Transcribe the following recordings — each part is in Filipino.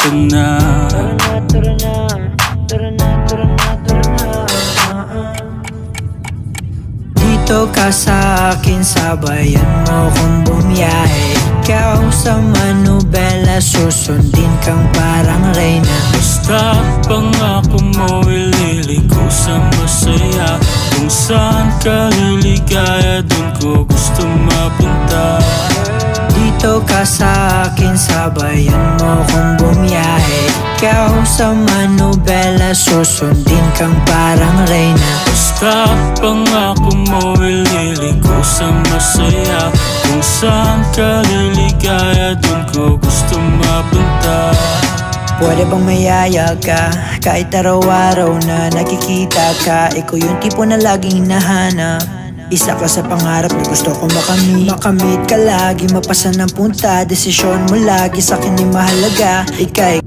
ka na. Tara na, tara na, tara na, tara na, tara na. Dito ka sa akin, sabayan mo kong bumiyahe. Ikaw sa manubela, susundin kang parang reyna. Basta pangako mo, ililiko sa masaya. Kung saan ka liligaya, dun ko gusto mapunta. Dito ka sa akin, sabayan mo kong bumiyahe. Ikaw sa manubela, susundin kang parang reyna. Basta pangako mo, ililiko sa masaya. Kung saan ka liligaya, dun ko gusto mapunta. Pwede bang mayaya ka? Kahit araw-araw na nakikita ka, ikaw yung tipo na laging hinahanap. Isa ka sa pangarap na gusto kong makamit ka lagi, mapasa ng punta. Desisyon mo lagi sa'kin ay mahalaga. Ika'y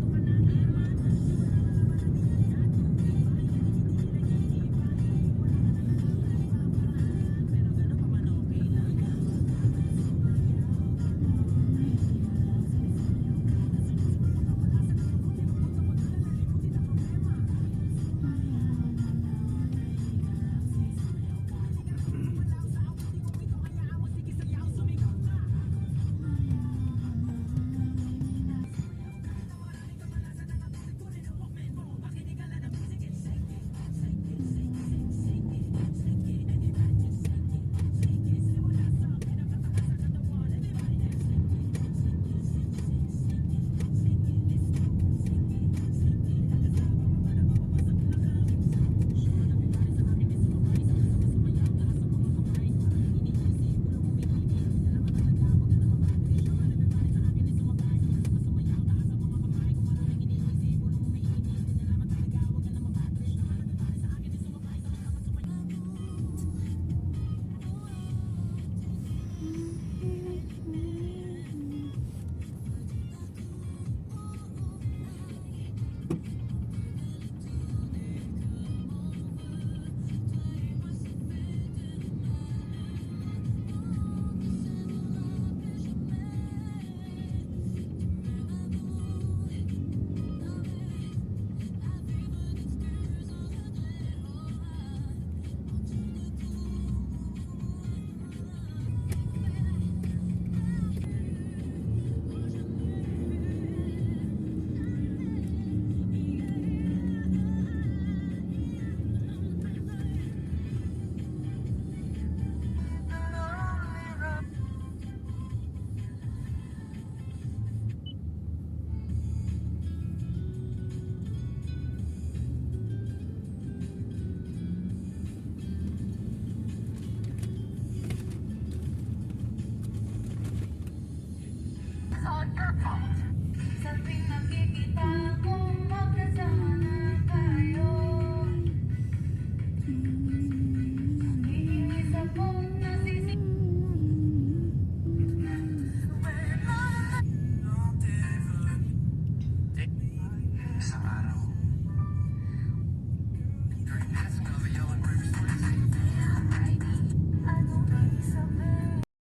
Something nakikita